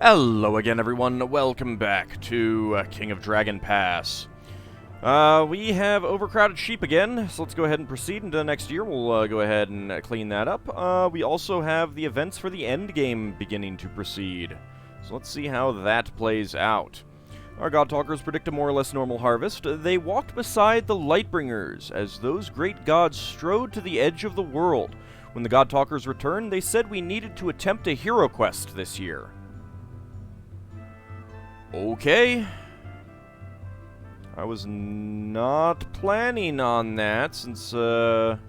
Hello again, everyone. Welcome back to King of Dragon Pass. We have overcrowded sheep again, so let's go ahead and proceed into next year. We'll go ahead and clean that up. We also have the events for the end game beginning to proceed. So let's see how that plays out. Our God Talkers predict a more or less normal harvest. They walked beside the Lightbringers as those great gods strode to the edge of the world. When the God Talkers returned, they said we needed to attempt a hero quest this year. Okay. I was not planning on that since it's a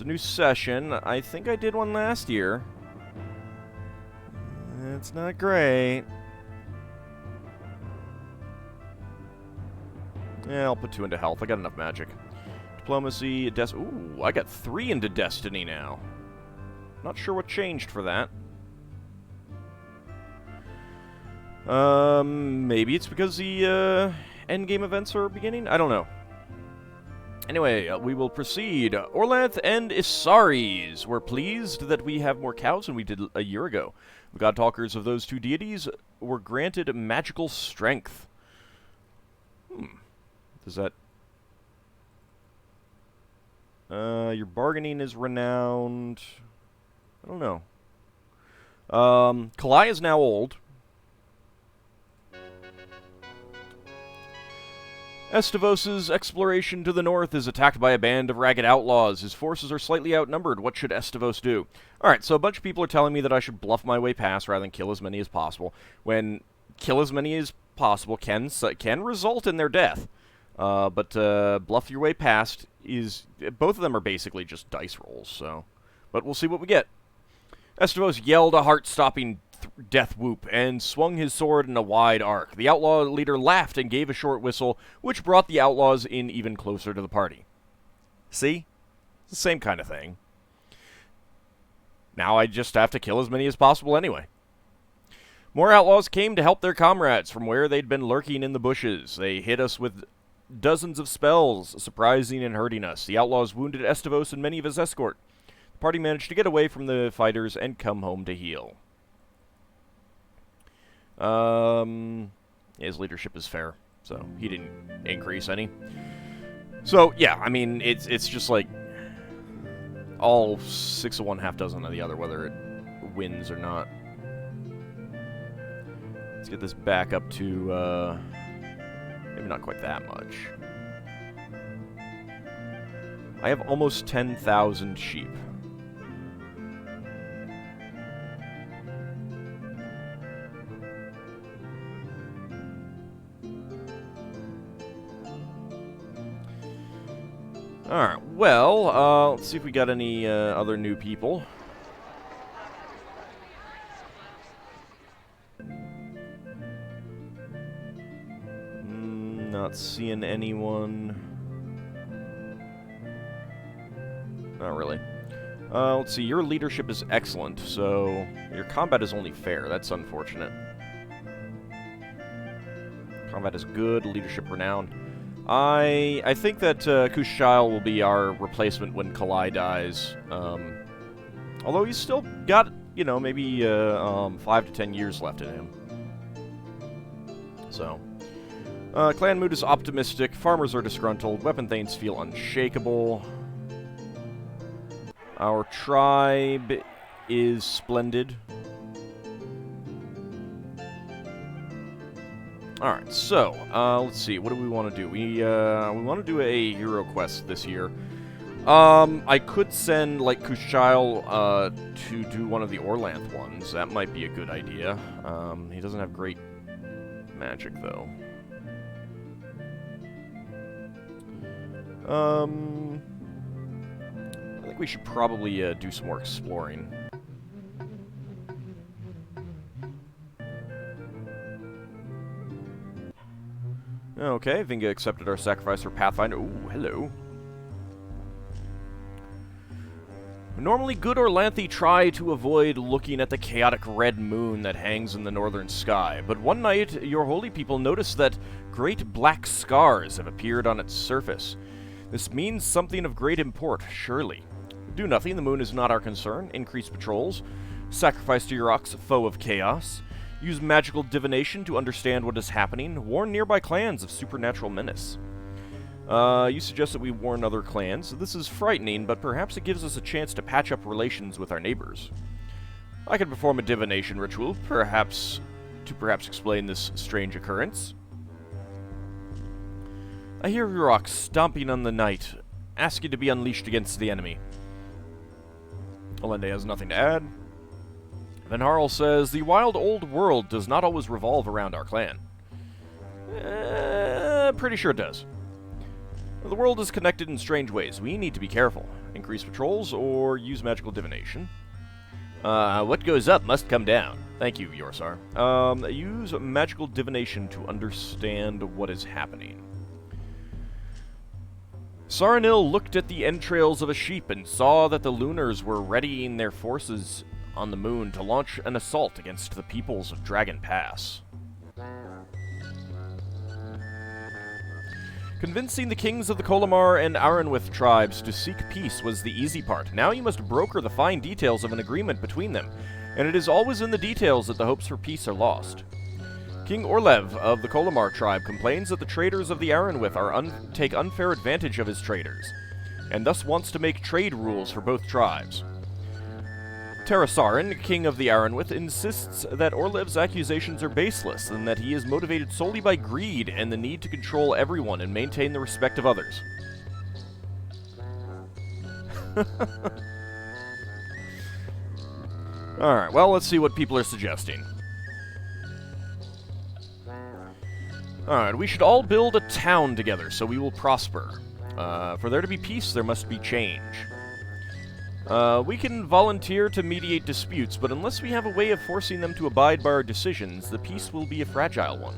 new session. I think I did one last year. It's not great. Yeah, I'll put 2 into health. I got enough magic. Diplomacy, ooh, I got 3 into Destiny now. Not sure what changed for that. Maybe it's because the, endgame events are beginning? I don't know. Anyway, we will proceed. Orlanth and Isaris. We're pleased that we have more cows than we did a year ago. The God Talkers of those 2 deities were granted magical strength. Does that... your bargaining is renowned. I don't know. Kalai is now old. Estivos' exploration to the north is attacked by a band of ragged outlaws. His forces are slightly outnumbered. What should Estivos do? Alright, so a bunch of people are telling me that I should bluff my way past rather than kill as many as possible. When kill as many as possible can result in their death. But bluff your way past is... Both of them are basically just dice rolls, so... But we'll see what we get. Estivos yelled a heart-stopping death whoop and swung his sword in a wide arc. The outlaw leader laughed and gave a short whistle, which brought the outlaws in even closer to the party. See? It's the same kind of thing. Now I just have to kill as many as possible anyway. More outlaws came to help their comrades from where they'd been lurking in the bushes. They hit us with dozens of spells, surprising and hurting us. The outlaws wounded Estivos and many of his escort. The party managed to get away from the fighters and come home to heal. His leadership is fair, so he didn't increase any. So, yeah, I mean, it's just like all 6 of one, half dozen of the other, whether it wins or not. Let's get this back up to, maybe not quite that much. I have almost 10,000 sheep. Alright, well, let's see if we got any other new people. Not seeing anyone. Not really. Let's see, your leadership is excellent, so your combat is only fair. That's unfortunate. Combat is good, leadership renowned. I think that Kushail will be our replacement when Kalai dies. Although he's still got, you know, maybe 5 to 10 years left in him. So, clan mood is optimistic. Farmers are disgruntled. Weapon thanes feel unshakable. Our tribe is splendid. Alright, so, let's see, what do we want to do? We want to do a hero quest this year. I could send, like, Kushail, to do one of the Orlanth ones. That might be a good idea. He doesn't have great magic, though. I think we should probably, do some more exploring. Okay, Vinga accepted our sacrifice for Pathfinder. Ooh, hello. Normally, good Orlanthi try to avoid looking at the chaotic red moon that hangs in the northern sky, but one night, your holy people noticed that great black scars have appeared on its surface. This means something of great import, surely. Do nothing, the moon is not our concern. Increase patrols. Sacrifice to your ox, foe of chaos. Use magical divination to understand what is happening. Warn nearby clans of supernatural menace. You suggest that we warn other clans. This is frightening, but perhaps it gives us a chance to patch up relations with our neighbors. I can perform a divination ritual, perhaps explain this strange occurrence. I hear rocks stomping on the night, asking to be unleashed against the enemy. Olende has nothing to add. Van Harl says, the wild old world does not always revolve around our clan. Pretty sure it does. The world is connected in strange ways. We need to be careful. Increase patrols or use magical divination. What goes up must come down. Thank you, Yorsar. Use magical divination to understand what is happening. Saranil looked at the entrails of a sheep and saw that the Lunars were readying their forces on the moon to launch an assault against the peoples of Dragon Pass. Convincing the kings of the Kolamar and Aranwith tribes to seek peace was the easy part. Now you must broker the fine details of an agreement between them, and it is always in the details that the hopes for peace are lost. King Orlev of the Kolamar tribe complains that the traders of the Aranwith take unfair advantage of his traders, and thus wants to make trade rules for both tribes. Tarasaran, king of the Aranwith, insists that Orlev's accusations are baseless and that he is motivated solely by greed and the need to control everyone and maintain the respect of others. Alright, well, let's see what people are suggesting. Alright, we should all build a town together so we will prosper. For there to be peace, there must be change. We can volunteer to mediate disputes, but unless we have a way of forcing them to abide by our decisions, the peace will be a fragile one.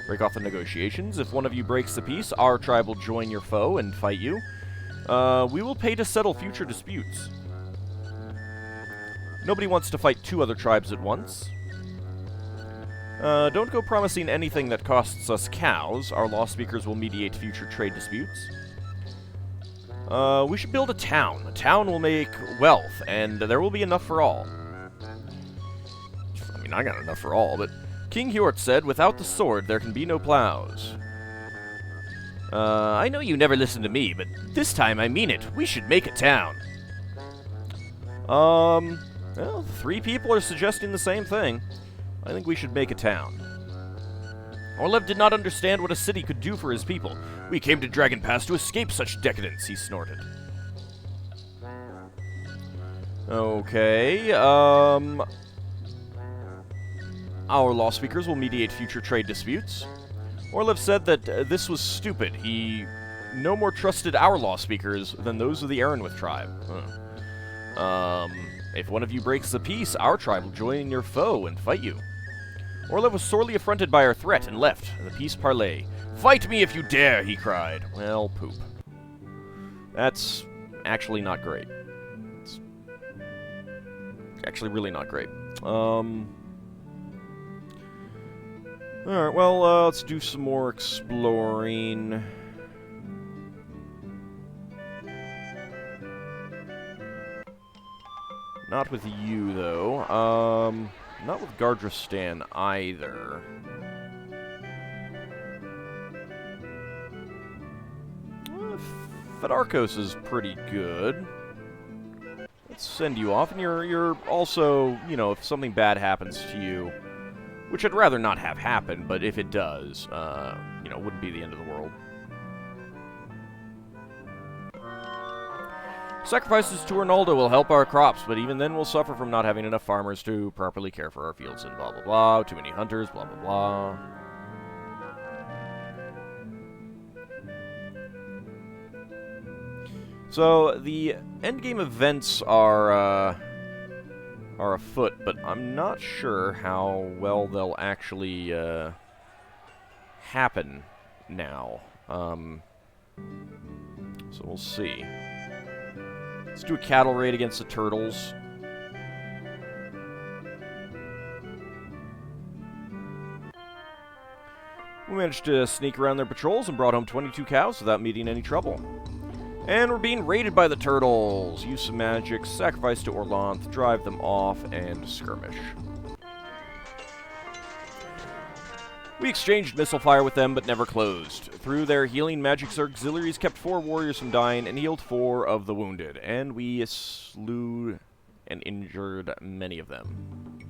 Break off the negotiations. If one of you breaks the peace, our tribe will join your foe and fight you. We will pay to settle future disputes. Nobody wants to fight two other tribes at once. Don't go promising anything that costs us cows. Our law speakers will mediate future trade disputes. We should build a town. A town will make wealth, and there will be enough for all. I mean, I got enough for all, but King Hjort said, without the sword, there can be no plows. I know you never listen to me, but this time I mean it. We should make a town. Well, 3 people are suggesting the same thing. I think we should make a town. Orlev did not understand what a city could do for his people. We came to Dragon Pass to escape such decadence, he snorted. Okay, our law speakers will mediate future trade disputes. Orlev said that this was stupid. He no more trusted our law speakers than those of the Aranwith tribe. If one of you breaks the peace, our tribe will join your foe and fight you. Orlev was sorely affronted by our threat and left the peace parley. Fight me if you dare, he cried. Well, poop. That's actually not great. It's actually really not great. Alright, well, let's do some more exploring. Not with you, though. Not with Gardristan, either. Fedarkos is pretty good. Let's send you off, and you're also, you know, if something bad happens to you, which I'd rather not have happen, but if it does, you know, wouldn't be the end of the world. Sacrifices to Arnaldo will help our crops, but even then we'll suffer from not having enough farmers to properly care for our fields and blah blah blah, too many hunters, blah blah blah. So, the endgame events are afoot, but I'm not sure how well they'll actually happen now. So we'll see. Let's do a cattle raid against the turtles. We managed to sneak around their patrols and brought home 22 cows without meeting any trouble. And we're being raided by the turtles. Use some magic, sacrifice to Orlanth, drive them off, and skirmish. We exchanged missile fire with them, but never closed. Through their healing magics, our auxiliaries kept 4 warriors from dying and healed 4 of the wounded, and we slew and injured many of them.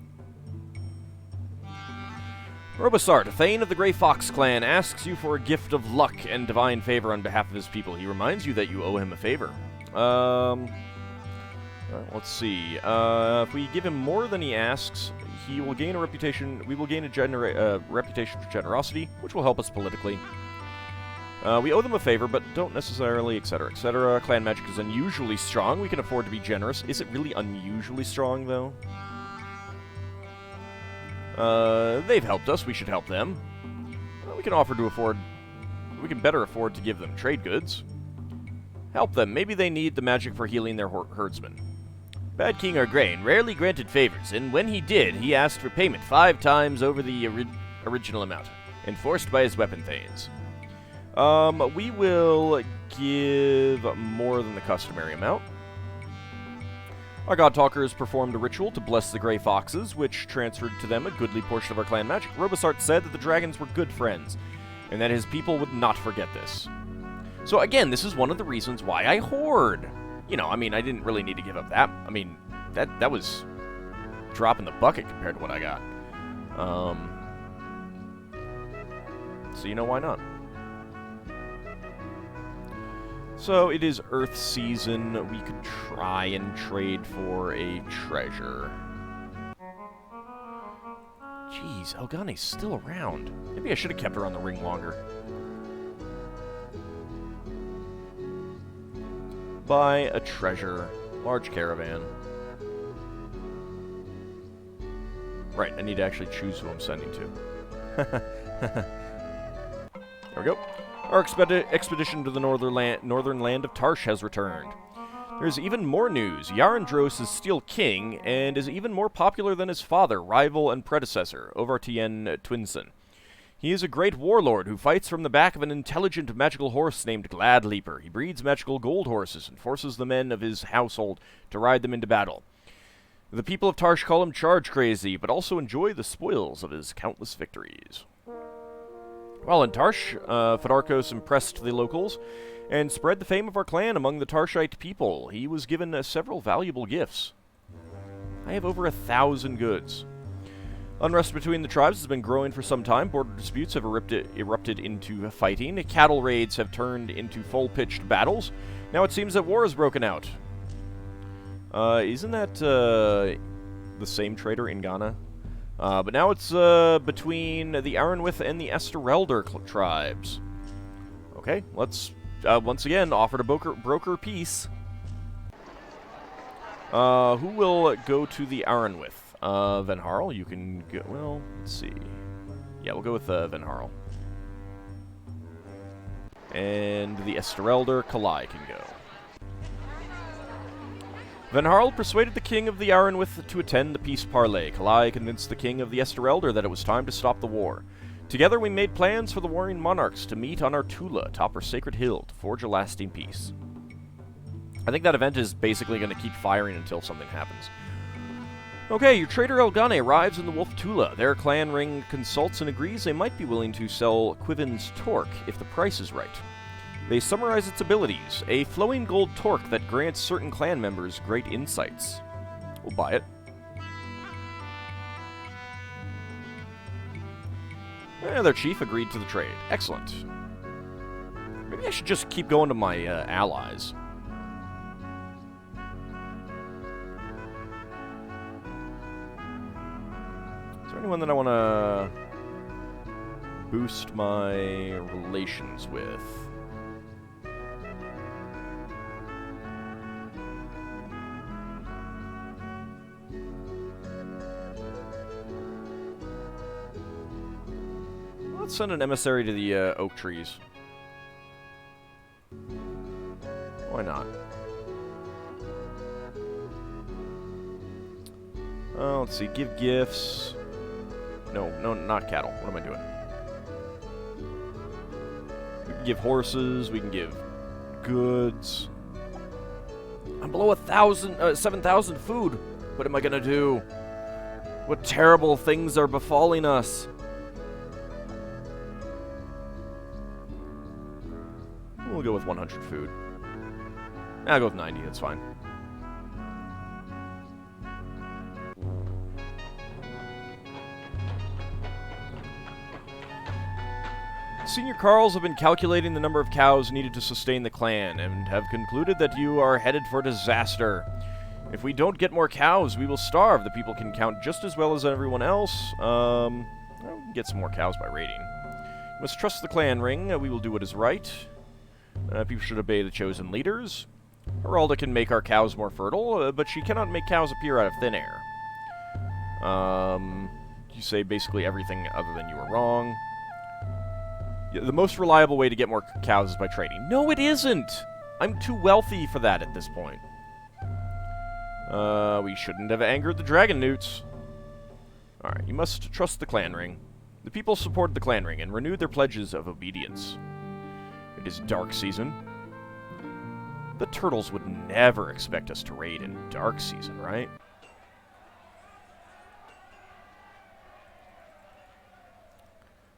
Robosart, Thane of the Grey Fox clan, asks you for a gift of luck and divine favor on behalf of his people. He reminds you that you owe him a favor. Let's see. If we give him more than he asks, he will gain a reputation. We will gain a reputation for generosity, which will help us politically. We owe them a favor, but don't necessarily, etc., etc. Clan magic is unusually strong. We can afford to be generous. Is it really unusually strong, though? They've helped us. We should help them. We can better afford to give them trade goods. Help them. Maybe they need the magic for healing their herdsmen. Bad King Argrain rarely granted favors, and when he did, he asked for payment 5 times over the original amount, enforced by his weapon thanes. We will give more than the customary amount. Our God Talkers performed a ritual to bless the Grey Foxes, which transferred to them a goodly portion of our clan magic. Robosart said that the dragons were good friends, and that his people would not forget this. So again, this is one of the reasons why I hoard. You know, I mean, I didn't really need to give up that. I mean, that was drop in the bucket compared to what I got. So you know, why not? So it is Earth season. We could try and trade for a treasure. Jeez, Elgane's still around. Maybe I should have kept her on the ring longer. Buy a treasure. Large caravan. Right, I need to actually choose who I'm sending to. There we go. Our expedition to the northern land of Tarsh has returned. There's even more news. Yarandros is still king, and is even more popular than his father, rival, and predecessor, Overtien Twinson. He is a great warlord who fights from the back of an intelligent magical horse named Gladleaper. He breeds magical gold horses and forces the men of his household to ride them into battle. The people of Tarsh call him Charge Crazy, but also enjoy the spoils of his countless victories. While in Tarsh, Fedarkos impressed the locals and spread the fame of our clan among the Tarshite people. He was given several valuable gifts. I have over 1,000 goods. Unrest between the tribes has been growing for some time. Border disputes have erupted into fighting. Cattle raids have turned into full-pitched battles. Now it seems that war has broken out. Isn't that the same trader in Ghana? But now it's between the Aranwith and the Esterelder tribes. Okay, let's once again offer to broker peace. Who will go to the Aranwith? Van Harl, you can go. Well, let's see. Yeah, we'll go with Van Harl. And the Esterelder, Kalai can go. Van Harl persuaded the king of the Aranwith to attend the peace parley. Kalai convinced the king of the Esterelder that it was time to stop the war. Together we made plans for the warring monarchs to meet on Artula, atop our sacred hill, to forge a lasting peace. I think that event is basically going to keep firing until something happens. Okay, your trader Elgane arrives in the Wolf Tula. Their clan ring consults and agrees they might be willing to sell Quivin's Torque if the price is right. They summarize its abilities: a flowing gold torque that grants certain clan members great insights. We'll buy it. Their chief agreed to the trade. Excellent. Maybe I should just keep going to my allies. Is there anyone that I want to boost my relations with? Let's send an emissary to the oak trees. Why not? Let's see. Give gifts. No, not cattle. What am I doing? We can give horses. We can give goods. I'm below 7,000 food. What am I gonna do? What terrible things are befalling us? go with 100 food. I'll go with 90, that's fine. Senior Carls have been calculating the number of cows needed to sustain the clan, and have concluded that you are headed for disaster. If we don't get more cows, we will starve. The people can count just as well as everyone else. Well, we can get some more cows by raiding. You must trust the clan ring. We will do what is right. People should obey the chosen leaders. Heralda can make our cows more fertile, but she cannot make cows appear out of thin air. You say basically everything other than you are wrong. The most reliable way to get more cows is by trading. No, it isn't! I'm too wealthy for that at this point. We shouldn't have angered the dragon newts. Alright, you must trust the clan ring. The people supported the clan ring and renewed their pledges of obedience. It is dark season. The turtles would never expect us to raid in dark season, right?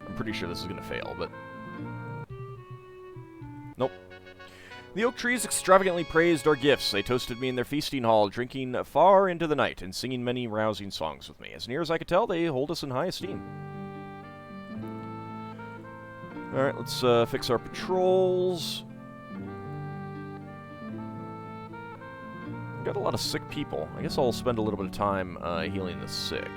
I'm pretty sure this is going to fail, but... Nope. The oak trees extravagantly praised our gifts. They toasted me in their feasting hall, drinking far into the night and singing many rousing songs with me. As near as I could tell, they hold us in high esteem. Alright, let's fix our patrols. We've got a lot of sick people. I guess I'll spend a little bit of time healing the sick.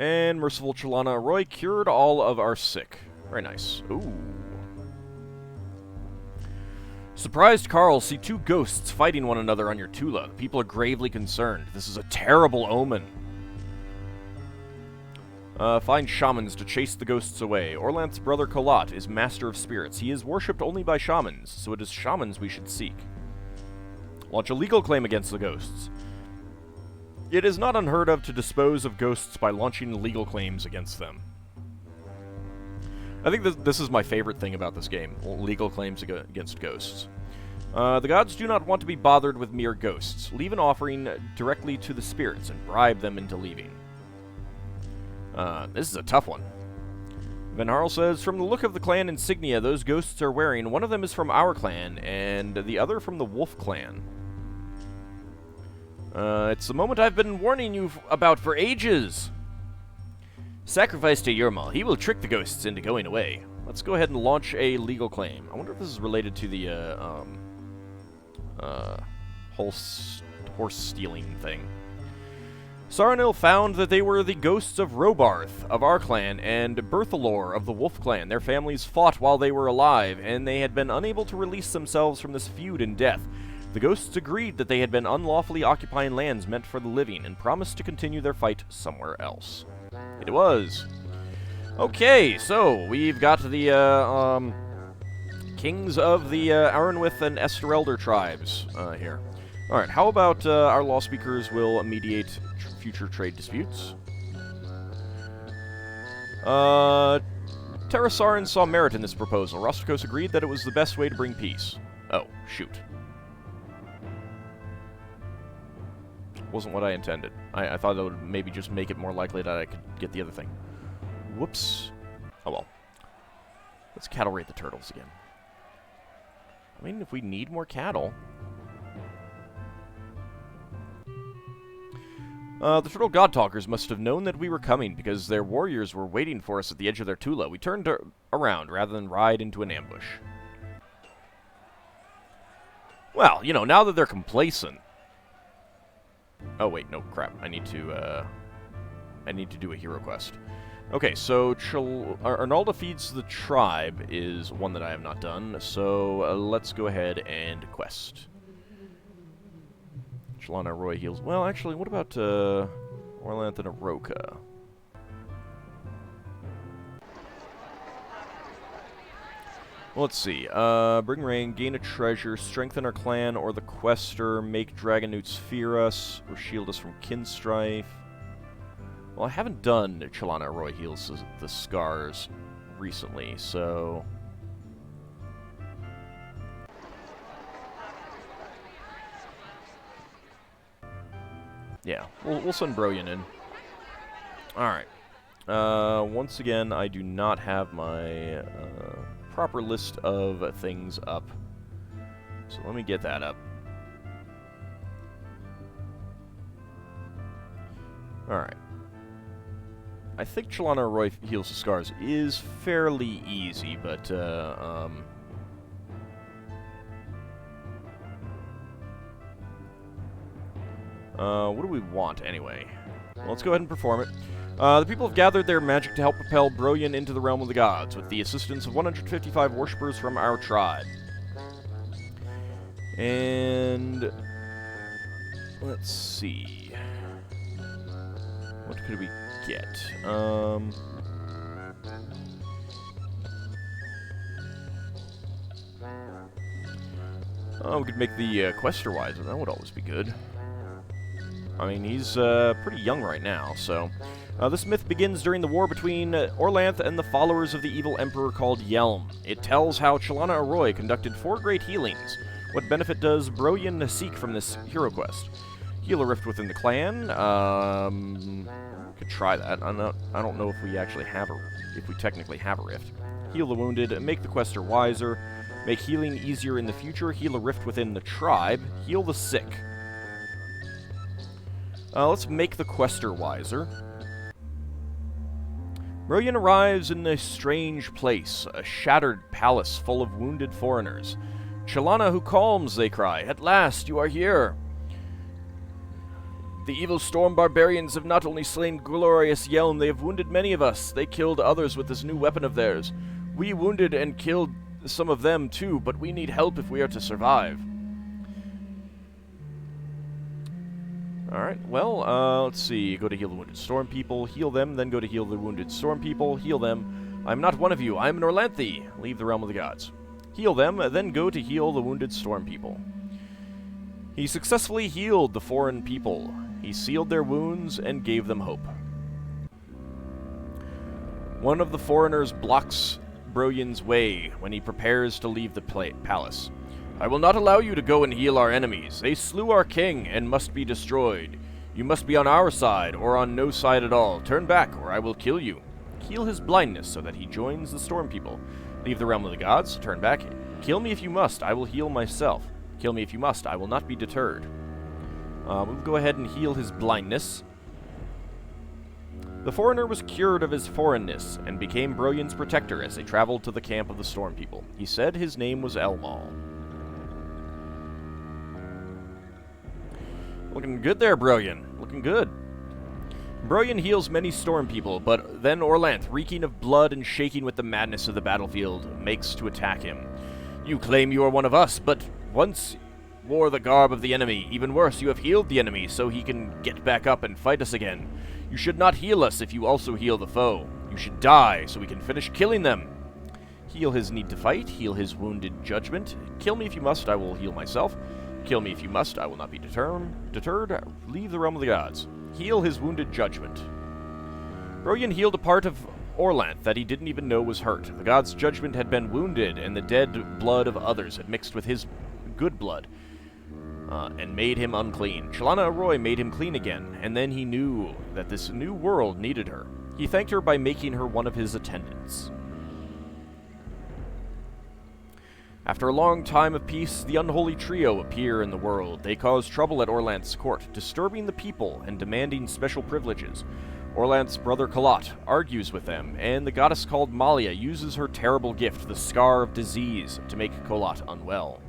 And Merciful Chalana Roy cured all of our sick. Very nice. Ooh. Surprised Carl see two ghosts fighting one another on your Tula. The people are gravely concerned. This is a terrible omen. Find shamans to chase the ghosts away. Orlanth's brother Kolat is master of spirits. He is worshipped only by shamans, so it is shamans we should seek. Launch a legal claim against the ghosts. It is not unheard of to dispose of ghosts by launching legal claims against them. I think this is my favorite thing about this game, legal claims against ghosts. The gods do not want to be bothered with mere ghosts. Leave an offering directly to the spirits and bribe them into leaving. This is a tough one. Van Harl says, from the look of the clan insignia those ghosts are wearing, one of them is from our clan, and the other from the Wolf clan. It's the moment I've been warning you about for ages. Sacrifice to Yermal. He will trick the ghosts into going away. Let's go ahead and launch a legal claim. I wonder if this is related to the, horse stealing thing. Saranil found that they were the ghosts of Robarth, of our clan, and Berthalor of the Wolf clan. Their families fought while they were alive, and they had been unable to release themselves from this feud in death. The ghosts agreed that they had been unlawfully occupying lands meant for the living, and promised to continue their fight somewhere else. It was. Okay, so we've got the kings of the Aranwith and Esterelder tribes here. Alright, how about our law speakers will mediate future trade disputes? Terrasaran saw merit in this proposal. Rostikos agreed that it was the best way to bring peace. Oh, shoot. Wasn't what I intended. I thought that would maybe just make it more likely that I could get the other thing. Whoops. Oh well. Let's cattle raid the turtles again. I mean, if we need more cattle... the Turtle God-Talkers must have known that we were coming, because their warriors were waiting for us at the edge of their Tula. We turned around, rather than ride into an ambush. Well, you know, now that they're complacent... Oh, wait, no, crap. I need to do a hero quest. Okay, so Arnalda Feeds the Tribe is one that I have not done, so let's go ahead and quest. Chalana Roy heals. Well, actually, what about Orlanth and Aroka? Well, let's see. Bring rain, gain a treasure, strengthen our clan or the quester, make dragon newts fear us, or shield us from kin strife. Well, I haven't done Chalana Roy heals the scars recently, so... Yeah, we'll send Brillian in. Alright. Once again, I do not have my proper list of things up. So let me get that up. Alright. I think Chalana Arroy heals the scars is fairly easy, but, what do we want, anyway? Well, let's go ahead and perform it. The people have gathered their magic to help propel Brillian into the realm of the gods, with the assistance of 155 worshippers from our tribe. And... let's see... what could we get? Oh, we could make the quester wiser. That would always be good. I mean, he's pretty young right now, so... this myth begins during the war between Orlanth and the followers of the evil emperor called Yelm. It tells how Chalana Arroy conducted 4 great healings. What benefit does Brillian seek from this hero quest? Heal a rift within the clan. Could try that. I don't know if we actually have if we technically have a rift. Heal the wounded. Make the quester wiser. Make healing easier in the future. Heal a rift within the tribe. Heal the sick. Let's make the quester wiser. Brillian arrives in a strange place, a shattered palace full of wounded foreigners. Chalana who calms, they cry. At last, you are here. The evil storm barbarians have not only slain glorious Yelm, they have wounded many of us. They killed others with this new weapon of theirs. We wounded and killed some of them too, but we need help if we are to survive. Alright, well, let's see. Go to heal the wounded storm people, heal them, then go to heal the wounded storm people, heal them. I'm not one of you, I'm an Orlanthi. Leave the realm of the gods. Heal them, then go to heal the wounded storm people. He successfully healed the foreign people. He sealed their wounds and gave them hope. One of the foreigners blocks Brillian's way when he prepares to leave the palace. I will not allow you to go and heal our enemies. They slew our king and must be destroyed. You must be on our side or on no side at all. Turn back or I will kill you. Heal his blindness so that he joins the storm people. Leave the realm of the gods. Turn back. Kill me if you must. I will heal myself. Kill me if you must. I will not be deterred. We'll go ahead and heal his blindness. The foreigner was cured of his foreignness and became Brillian's protector as they traveled to the camp of the storm people. He said his name was Elmal. Looking good there, Brillian. Looking good. Brillian heals many storm people, but then Orlanth, reeking of blood and shaking with the madness of the battlefield, makes to attack him. You claim you are one of us, but once wore the garb of the enemy. Even worse, you have healed the enemy so he can get back up and fight us again. You should not heal us if you also heal the foe. You should die so we can finish killing them. Heal his need to fight. Heal his wounded judgment. Kill me if you must, I will heal myself. Kill me if you must, I will not be deterred. Leave the realm of the gods. Heal his wounded judgment. Brillian healed a part of Orlanth that he didn't even know was hurt. The god's judgment had been wounded, and the dead blood of others had mixed with his good blood, and made him unclean. Chalana Arroy made him clean again, and then he knew that this new world needed her. He thanked her by making her one of his attendants. After a long time of peace, the unholy trio appear in the world. They cause trouble at Orlanth's court, disturbing the people and demanding special privileges. Orlanth's brother Kalat argues with them, and the goddess called Malia uses her terrible gift, the Scar of Disease, to make Kalat unwell.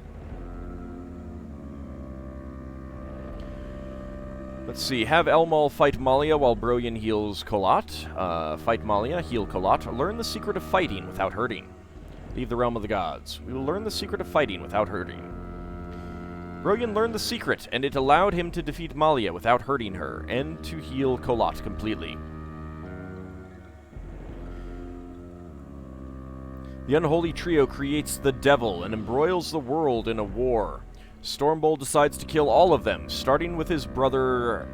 Let's see, have Elmal fight Malia while Brillian heals Kalat. Fight Malia, heal Kalat. Learn the secret of fighting without hurting. Leave the realm of the gods. We will learn the secret of fighting without hurting. Brillian learned the secret, and it allowed him to defeat Malia without hurting her, and to heal Kalat completely. The unholy trio creates the devil and embroils the world in a war. Stormbolt decides to kill all of them, starting with his brother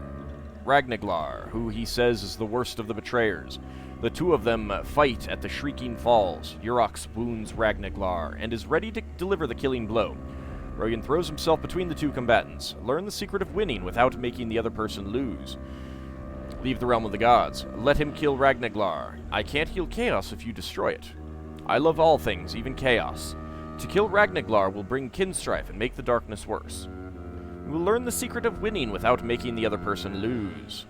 Ragnaglar, who he says is the worst of the betrayers. The two of them fight at the Shrieking Falls. Urox wounds Ragnaglar and is ready to deliver the killing blow. Brogan throws himself between the two combatants. Learn the secret of winning without making the other person lose. Leave the realm of the gods. Let him kill Ragnaglar. I can't heal chaos if you destroy it. I love all things, even chaos. To kill Ragnaglar will bring kinstrife and make the darkness worse. You will learn the secret of winning without making the other person lose.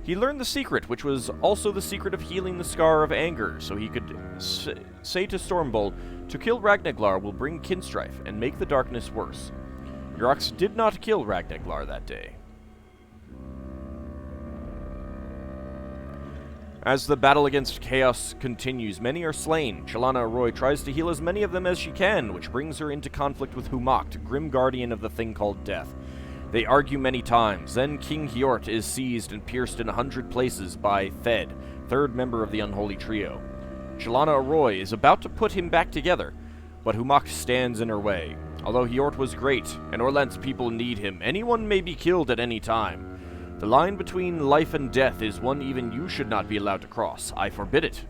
He learned the secret, which was also the secret of healing the scar of anger, so he could say to Stormbolt, to kill Ragnaglar will bring kinstrife and make the darkness worse. Yrox did not kill Ragnaglar that day. As the battle against chaos continues, many are slain. Chalana Arroy tries to heal as many of them as she can, which brings her into conflict with Humacht, grim guardian of the thing called death. They argue many times. Then King Hjort is seized and pierced in 100 places by Thed, third member of the unholy trio. Chalana Arroy is about to put him back together, but Humacht stands in her way. Although Hjort was great, and Orlant's people need him, anyone may be killed at any time. The line between life and death is one even you should not be allowed to cross. I forbid it.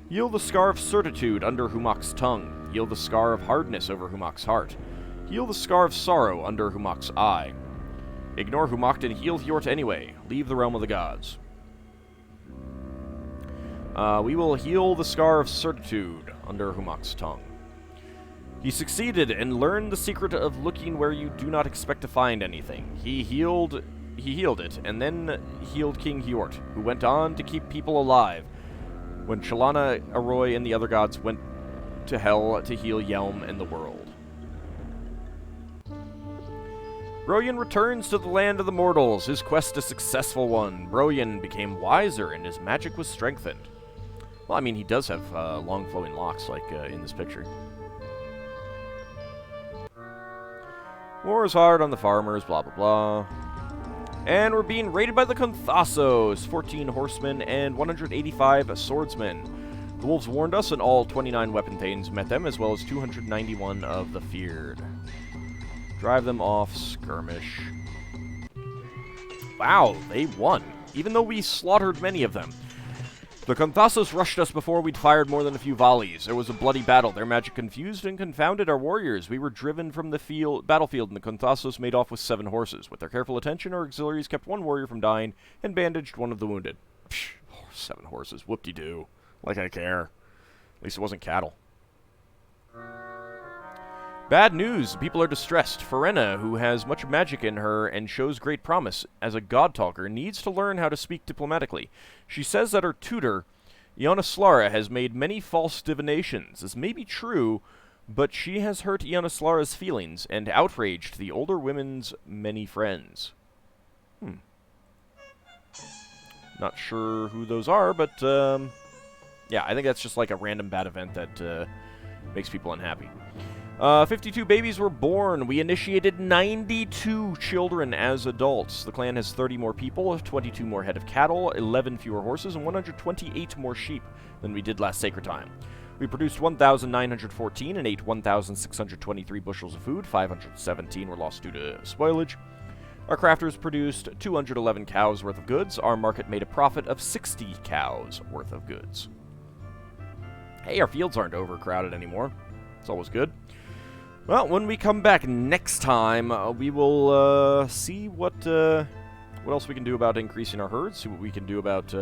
Heal the scar of certitude under Humacht's tongue. Heal the scar of hardness over Humacht's heart. Heal the scar of sorrow under Humacht's eye. Ignore Humacht and heal Hjort anyway. Leave the realm of the gods. We will heal the scar of certitude under Humacht's tongue. He succeeded and learned the secret of looking where you do not expect to find anything. He healed it, and then healed King Hjort, who went on to keep people alive when Chalana Arroy and the other gods went to hell to heal Yelm and the world. Broyan returns to the land of the mortals, his quest a successful one. Broyan became wiser and his magic was strengthened. Well, I mean, he does have long flowing locks, like in this picture. War is hard on the farmers, blah blah blah. And we're being raided by the Conthassos, 14 horsemen and 185 swordsmen. The wolves warned us, and all 29 weapon thanes met them, as well as 291 of the feared. Drive them off, skirmish. Wow, they won, even though we slaughtered many of them. The Conthassos rushed us before we'd fired more than a few volleys. There was a bloody battle. Their magic confused and confounded our warriors. We were driven from the battlefield, and the Conthassos made off with 7 horses. With their careful attention, our auxiliaries kept 1 warrior from dying and bandaged 1 of the wounded. Psh, 7 horses. Whoop-de-doo. Like I care. At least it wasn't cattle. Bad news. People are distressed. Ferenna, who has much magic in her and shows great promise as a god-talker, needs to learn how to speak diplomatically. She says that her tutor, Ionislara, has made many false divinations. This may be true, but she has hurt Ionislara's feelings and outraged the older women's many friends. Not sure who those are, but, yeah, I think that's just like a random bad event that makes people unhappy. 52 babies were born. We initiated 92 children as adults. The clan has 30 more people, 22 more head of cattle, 11 fewer horses, and 128 more sheep than we did last Sacred Time. We produced 1,914 and ate 1,623 bushels of food. 517 were lost due to spoilage. Our crafters produced 211 cows worth of goods. Our market made a profit of 60 cows worth of goods. Hey, our fields aren't overcrowded anymore. It's always good. Well, when we come back next time, we will see what else we can do about increasing our herds, see what we can do about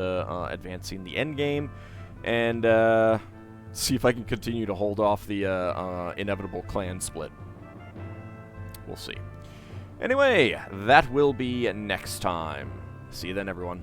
advancing the end game, and see if I can continue to hold off the inevitable clan split. We'll see. Anyway, that will be next time. See you then, everyone.